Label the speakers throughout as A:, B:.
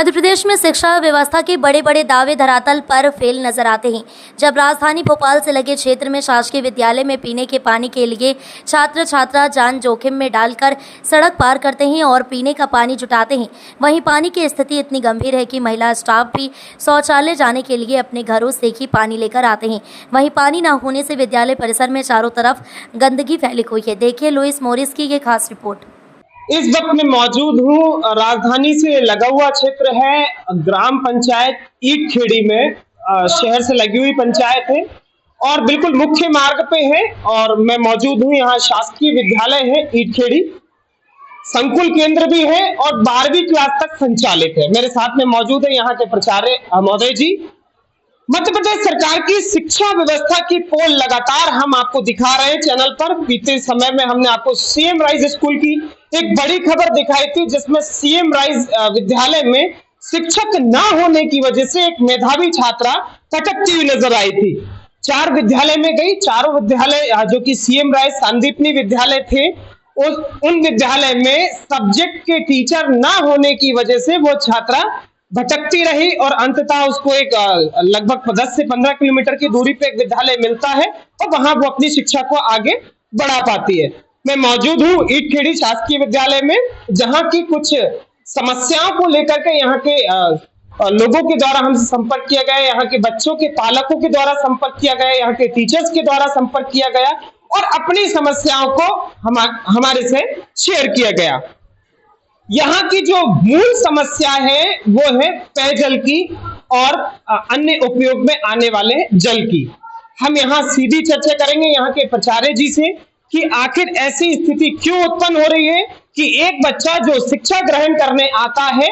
A: मध्य प्रदेश में शिक्षा व्यवस्था के बड़े बड़े दावे धरातल पर फेल नजर आते हैं। जब राजधानी भोपाल से लगे क्षेत्र में शासकीय विद्यालय में पीने के पानी के लिए छात्र छात्रा जान जोखिम में डालकर सड़क पार करते हैं और पीने का पानी जुटाते हैं, वहीं पानी की स्थिति इतनी गंभीर है कि महिला स्टाफ भी शौचालय जाने के लिए अपने घरों से ही पानी लेकर आते हैं। वहीं पानी न होने से विद्यालय परिसर में चारों तरफ गंदगी फैली हुई है। देखिए लुइस मोरिस की ये खास रिपोर्ट।
B: इस वक्त मैं मौजूद हूँ, राजधानी से लगा हुआ क्षेत्र है, ग्राम पंचायत ईटखेड़ी में, शहर से लगी हुई पंचायत है और बिल्कुल मुख्य मार्ग पे है। और मैं मौजूद हूँ, यहाँ शासकीय विद्यालय है ईटखेड़ी, संकुल केंद्र भी है और 12वीं क्लास तक संचालित है। मेरे साथ में मौजूद है यहाँ के प्राचार्य महोदय जी। मध्य प्रदेश सरकार की शिक्षा व्यवस्था की पोल लगातार हम आपको दिखा रहे हैं चैनल पर। बीते समय में हमने आपको सीएम राइज स्कूल की एक बड़ी खबर दिखाई थी, जिसमें सीएम राइज विद्यालय में शिक्षक न होने की वजह से एक मेधावी छात्रा भटकती हुई नजर आई थी। 4 विद्यालय में गई, चारों विद्यालय जो कि सीएम राइज सांदीपनी विद्यालय थे, उन विद्यालय में सब्जेक्ट के टीचर न होने की वजह से वो छात्रा भटकती रही और अंततः उसको एक लगभग 10 से 15 किलोमीटर की दूरी पे एक विद्यालय मिलता है और वहां वो अपनी शिक्षा को आगे बढ़ा पाती है। मैं मौजूद हूँ ईटखेड़ी शासकीय विद्यालय में, जहां की कुछ समस्याओं को लेकर के यहाँ के लोगों के द्वारा हमसे संपर्क किया गया, यहाँ के बच्चों के पालकों के द्वारा संपर्क किया गया, यहाँ के टीचर्स के द्वारा संपर्क किया गया और अपनी समस्याओं को हमारे से शेयर किया गया। यहाँ की जो मूल समस्या है वो है पेयजल की और अन्य उपयोग में आने वाले जल की। हम यहाँ सीधी चर्चा करेंगे यहाँ के प्राचार्य जी से कि आखिर ऐसी स्थिति क्यों उत्पन्न हो रही है कि एक बच्चा जो शिक्षा ग्रहण करने आता है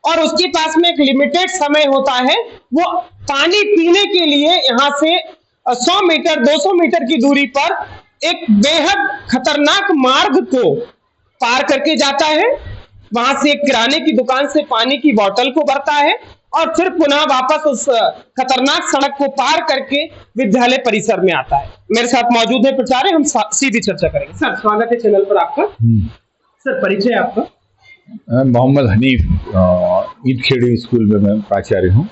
B: और उसके पास में एक लिमिटेड समय होता है, वो पानी पीने के लिए यहाँ से 100 मीटर 200 मीटर की दूरी पर एक बेहद खतरनाक मार्ग को पार करके जाता है। वहां से एक किराने की दुकान से पानी की बोतल को भरता है और फिर पुनः वापस उस खतरनाक सड़क को पार करके विद्यालय परिसर में आता है। मेरे साथ मौजूद है प्राचार्य, हम सीधी चर्चा करेंगे। सर स्वागत है चैनल पर आपका। सर परिचय आपका?
C: मोहम्मद हनीफ, ईटखेड़ी स्कूल में मैं प्राचार्य हूँ।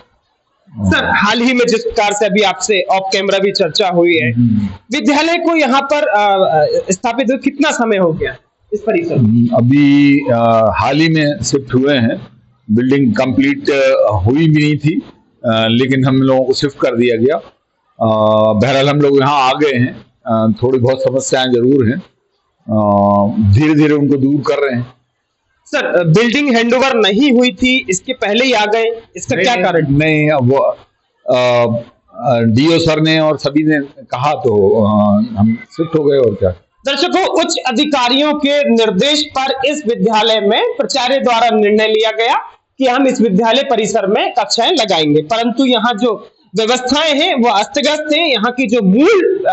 B: सर हाल ही में जिस प्रकार से अभी आपसे ऑफ कैमरा भी चर्चा हुई है, विद्यालय को यहाँ पर स्थापित हुए कितना समय हो गया इस परिसर?
C: अभी हाल ही में शिफ्ट हुए हैं। बिल्डिंग कंप्लीट हुई भी नहीं थी, लेकिन हम लोगों को शिफ्ट कर दिया गया। बहरहाल हम लोग यहाँ आ गए हैं। थोड़ी बहुत समस्याएं जरूर हैं, धीरे धीरे उनको दूर कर रहे हैं।
B: सर बिल्डिंग हैंडओवर नहीं हुई थी, इसके पहले ही आ गए, इसका क्या कारण?
C: नहीं, वो डीओ सर ने और सभी ने कहा तो हम शिफ्ट हो गए, और क्या।
B: दर्शकों, उच्च अधिकारियों के निर्देश पर इस विद्यालय में प्राचार्य द्वारा निर्णय लिया गया कि हम इस विद्यालय परिसर में कक्षाएं लगाएंगे, परंतु यहाँ जो व्यवस्थाएं हैं वो अस्त व्यस्त हैं। यहाँ की जो मूल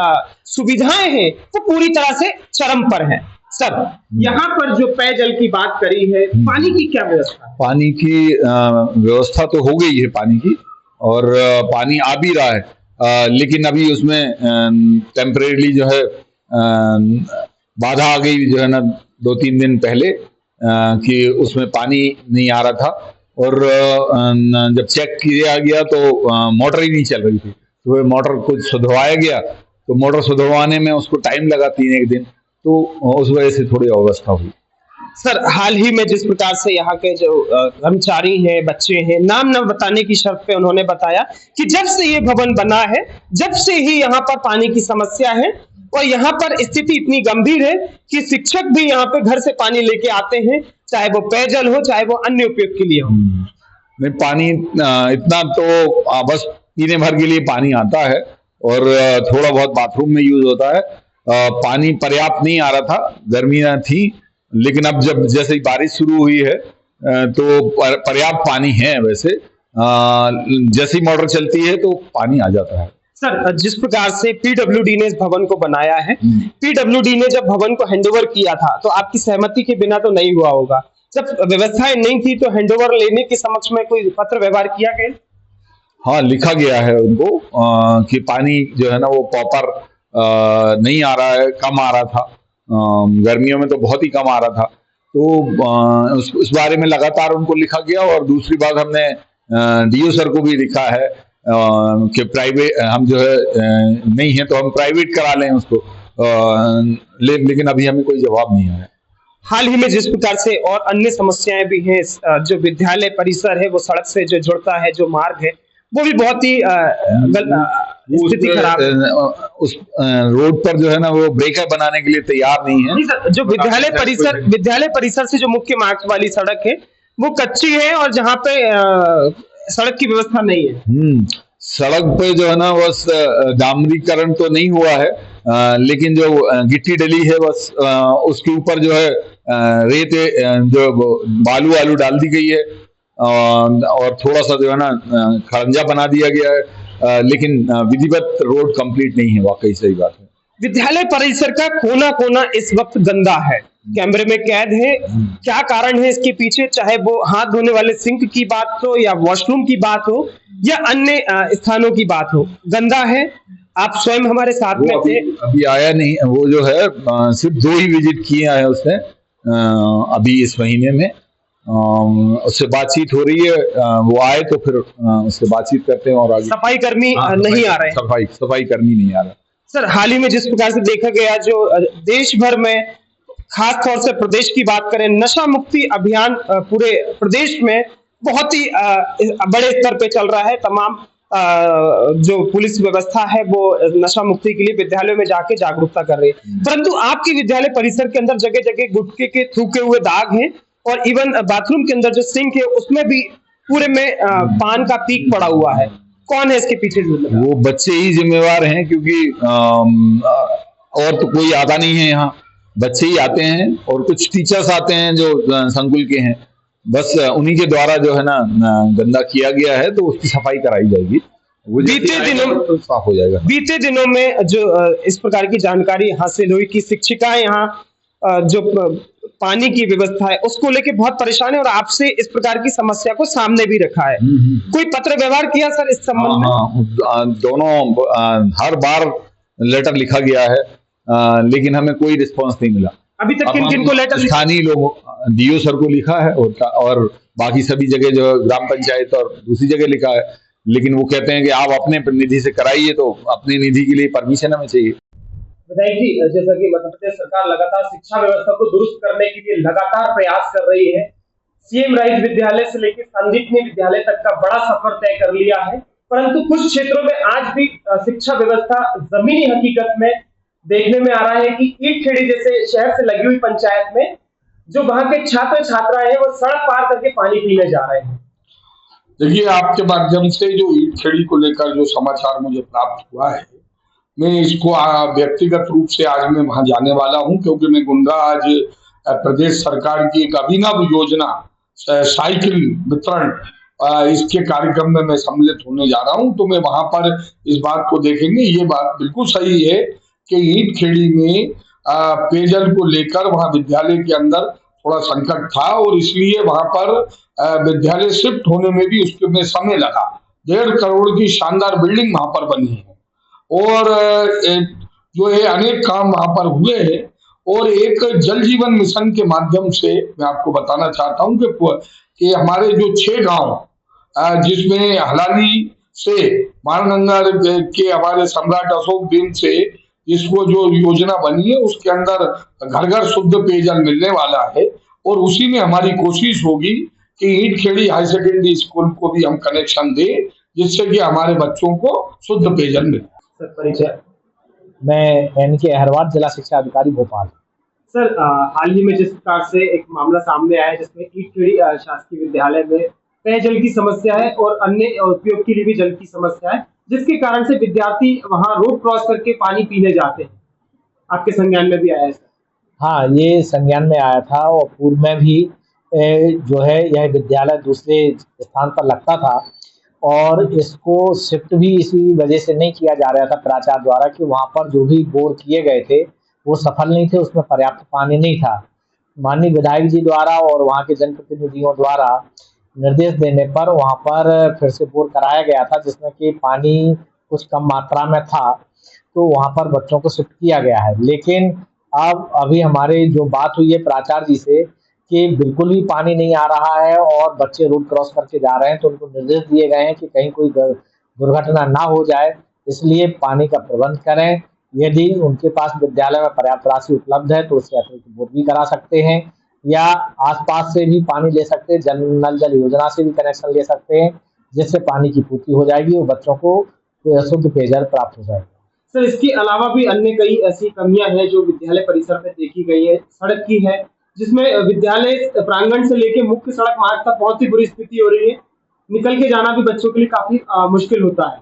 B: सुविधाएं हैं वो पूरी तरह से चरम पर हैं। सर यहाँ पर जो पेयजल की बात करी है, पानी की क्या व्यवस्था है?
C: पानी की व्यवस्था तो हो गई है पानी की, और पानी आ भी रहा है, लेकिन अभी उसमें टेम्परेरी जो है बाधा आ गई, जो है ना, 2-3 दिन पहले कि उसमें पानी नहीं आ रहा था, और जब चेक किया गया तो मोटर ही नहीं चल रही थी। तो मोटर को सुधरवाया गया, तो मोटर सुधरवाने में उसको टाइम लगा 3-1 दिन, तो उस वजह से थोड़ी अवस्था हुई।
B: सर हाल ही में जिस प्रकार से यहाँ के जो कर्मचारी हैं, बच्चे हैं, नाम न बताने की शर्त पे उन्होंने बताया कि जब से ये भवन बना है, जब से ही यहाँ पर पानी की समस्या है और यहाँ पर स्थिति इतनी गंभीर है कि शिक्षक भी यहाँ पे घर से पानी लेके आते हैं, चाहे वो पेयजल हो, चाहे वो अन्य उपयोग के लिए हो।
C: नहीं, पानी इतना तो बस पीने भर के लिए पानी आता है और थोड़ा बहुत बाथरूम में यूज होता है। पानी पर्याप्त नहीं आ रहा था, गर्मियां थी, लेकिन अब जब जैसे ही बारिश शुरू हुई है तो पर्याप्त पानी है। वैसे जैसे ही मोटर चलती है तो पानी आ जाता है।
B: सर जिस प्रकार से पीडब्ल्यूडी ने इस भवन को बनाया है, पीडब्ल्यूडी ने जब भवन को हैंडओवर किया था तो आपकी सहमति के बिना तो नहीं हुआ होगा। जब व्यवस्थाएं नहीं थी तो हैंडओवर लेने के समक्ष में कोई पत्र व्यवहार किया गया?
C: हाँ, लिखा गया है उनको कि पानी जो है ना वो प्रॉपर नहीं आ रहा है, कम आ रहा था। गर्मियों में तो बहुत ही कम आ रहा था, तो उस बारे में लगातार उनको लिखा गया। और दूसरी बात हमने डीओ सर को भी लिखा है कि प्राइवेट हम जो है नहीं है तो हम प्राइवेट करा लें उसको, लेकिन अभी हमें कोई जवाब नहीं आया।
B: हाल ही में जिस प्रकार से और अन्य समस्याएं भी हैं, जो विद्यालय परिसर है वो सड़क से जो जुड़ता है, जो मार्ग है वो भी बहुत ही स्थिति खराब है।
C: उस रोड पर जो है ना वो ब्रेकर बनाने के लिए तैयार नहीं है।
B: नहीं सर, जो विद्यालय परिसर से जो मुख्य मार्ग वाली सड़क है वो कच्ची है और जहाँ पे सड़क की व्यवस्था नहीं है।
C: सड़क पे जो है ना बस डामरीकरण तो नहीं हुआ है, लेकिन जो गिट्टी डली है बस उसके ऊपर जो है रेत जो बालू आलू डाल दी गई है और थोड़ा सा जो है ना खड़ंजा बना दिया गया है, लेकिन विधिवत रोड कंप्लीट नहीं है। वाकई सही बात है।
B: विद्यालय परिसर का कोना कोना इस वक्त गंदा है, कैमरे में कैद है। क्या कारण है इसके पीछे, चाहे वो हाथ धोने वाले सिंक की बात हो या वॉशरूम की बात हो या अन्य स्थानों की बात हो, गंदा है। आप स्वयं हमारे साथ में थे।
C: अभी आया नहीं, वो जो है सिर्फ 2 ही विजिट किए हैं उसने अभी इस महीने में। उससे बातचीत हो रही है, वो आए तो फिर उससे बातचीत करते हैं। और आगे
B: सफाई कर्मी नहीं आ रहे,
C: सफाई कर्मी नहीं आ रहा।
B: सर, हाल ही में जिस प्रकार से देखा गया, जो देश भर में खास तौर से प्रदेश की बात करें, नशा मुक्ति अभियान पूरे प्रदेश में बहुत ही बड़े स्तर पे चल रहा है। तमाम जो पुलिस व्यवस्था है वो नशा मुक्ति के लिए विद्यालयों में जाके जागरूकता कर रही है, परंतु आपके विद्यालय परिसर के अंदर जगह जगह गुटखे के थूके हुए दाग हैं और इवन बाथरूम के अंदर जो सिंक है उसमें भी पूरे में पान का पीक पड़ा हुआ है। कौन है इसके पीछे जिम्मेदार?
C: वो बच्चे ही जिम्मेवार हैं, क्योंकि और तो कोई आता नहीं है यहाँ, बच्चे ही आते हैं और कुछ टीचर्स आते हैं जो संकुल के हैं, बस उन्हीं के द्वारा जो है ना गंदा किया गया है, तो उसकी सफाई कराई जाएगी।
B: बीते दिनों
C: तो साफ हो जाएगा।
B: बीते दिनों में जो इस प्रकार की जानकारी हासिल हुई कि शिक्षिकाएं यहाँ जो पानी की व्यवस्था है उसको लेके बहुत परेशान है और आपसे इस प्रकार की समस्या को सामने भी रखा है। कोई पत्र व्यवहार किया सर इस संबंध में?
C: दोनों हर बार लेटर लिखा गया है, लेकिन हमें कोई रिस्पांस नहीं मिला
B: अभी तक। किन को लेटर?
C: स्थानीय लोगों, डीओ सर को लिखा है और बाकी सभी जगह जो ग्राम पंचायत और दूसरी जगह लिखा है, लेकिन वो कहते हैं कि आप अपने निधि से कराइए, तो अपनी निधि के लिए परमिशन हमें चाहिए।
B: विधायक जी, जैसा कि मध्य प्रदेश सरकार लगातार शिक्षा व्यवस्था को दुरुस्त करने के लिए लगातार प्रयास कर रही है, सीएम राइज विद्यालय से लेकर संदीपनी विद्यालय तक का बड़ा सफर तय कर लिया है, परंतु कुछ क्षेत्रों में आज भी शिक्षा व्यवस्था जमीनी हकीकत में देखने में आ रहा है कि ईटखेड़ी जैसे शहर से लगी हुई पंचायत में जो वहां के छात्र छात्राएं हैं वो सड़क पार करके पानी पीने जा रहे हैं।
D: देखिए, आपके माध्यम से जो ईटखेड़ी को लेकर जो समाचार मुझे प्राप्त हुआ है, मैं इसको व्यक्तिगत रूप से आज मैं वहां जाने वाला हूं, क्योंकि मैं गुंडा आज प्रदेश सरकार की एक अभिनव योजना साइकिल वितरण इसके कार्यक्रम में मैं सम्मिलित होने जा रहा हूं, तो मैं वहां पर इस बात को देखेंगे। ये बात बिल्कुल सही है कि ईटखेड़ी में पेयजल को लेकर वहां विद्यालय के अंदर थोड़ा संकट था और इसलिए वहां पर विद्यालय शिफ्ट होने में भी उसके में समय लगा। 1.5 करोड़ की शानदार बिल्डिंग वहां पर बनी है और जो है अनेक काम वहां पर हुए हैं और एक जल जीवन मिशन के माध्यम से मैं आपको बताना चाहता हूं कि हमारे जो 6 गांव जिसमें हलाली से मानगंगा के हमारे सम्राट अशोक दिन से इसको जो योजना बनी है उसके अंदर घर घर शुद्ध पेयजल मिलने वाला है और उसी में हमारी कोशिश होगी कि ईटखेड़ी हाई सेकेंडरी स्कूल को भी हम कनेक्शन दें, जिससे कि हमारे बच्चों को शुद्ध पेयजल मिले।
B: सर, परिचय?
E: मैं एनके अहरवाल, जिला शिक्षा अधिकारी भोपाल।
B: सर, हाल ही में जिस प्रकार से एक मामला सामने आया जिसमें ईटखेड़ी शासकीय विद्यालय में पेयजल की समस्या है और अन्य उपयोग के लिए भी जल की समस्या है, जिसके कारण से विद्यार्थी वहां रोड क्रॉस करके पानी पीने जाते हैं, आपके संज्ञान में भी आया है?
E: हाँ, ये संज्ञान में आया था और पूर्व में भी जो है यह विद्यालय दूसरे स्थान पर लगता था और इसको शिफ्ट भी इसी वजह से नहीं किया जा रहा था प्राचार्य द्वारा कि वहाँ पर जो भी बोर किए गए थे वो सफल नहीं थे, उसमें पर्याप्त पानी नहीं था। माननीय विधायक जी द्वारा और वहाँ के जनप्रतिनिधियों द्वारा निर्देश देने पर वहाँ पर फिर से बोर कराया गया था, जिसमें कि पानी कुछ कम मात्रा में था, तो वहाँ पर बच्चों को शिफ्ट किया गया है। लेकिन अब अभी हमारे जो बात हुई है प्राचार्य जी से कि बिल्कुल भी पानी नहीं आ रहा है और बच्चे रोड क्रॉस करके जा रहे हैं, तो उनको निर्देश दिए गए हैं कि कहीं कोई दुर्घटना ना हो जाए, इसलिए पानी का प्रबंध करें। यदि उनके पास विद्यालय में पर्याप्त राशि उपलब्ध है तो उससे अतिरिक्त बोर भी करा सकते हैं या आसपास से भी पानी ले सकते हैं, नल जल योजना से भी कनेक्शन ले सकते हैं, जिससे पानी की पूर्ति हो जाएगी और बच्चों को शुद्ध पेयजल प्राप्त हो जाएगा।
B: सर, इसके अलावा भी अन्य कई ऐसी कमियां हैं जो विद्यालय परिसर में देखी गई है। सड़क की है, जिसमें विद्यालय प्रांगण से लेकर मुख्य सड़क मार्ग तक बहुत ही बुरी स्थिति हो रही है। निकल के जाना भी बच्चों के लिए काफी मुश्किल होता है।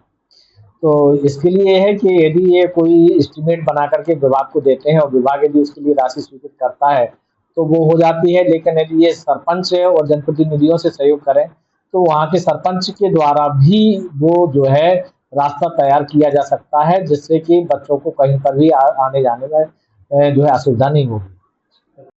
E: तो इसके लिए है कि यदि ये कोई एस्टीमेट बना करके विभाग को देते हैं और विभाग यदि उसके लिए राशि स्वीकृत करता है तो वो हो जाती है, लेकिन यदि ये सरपंच और जनप्रतिनिधियों से सहयोग करें तो वहाँ के सरपंच के द्वारा भी वो जो है रास्ता तैयार किया जा सकता है, जिससे कि बच्चों को कहीं पर भी आने जाने में जो है असुविधा नहीं होगी।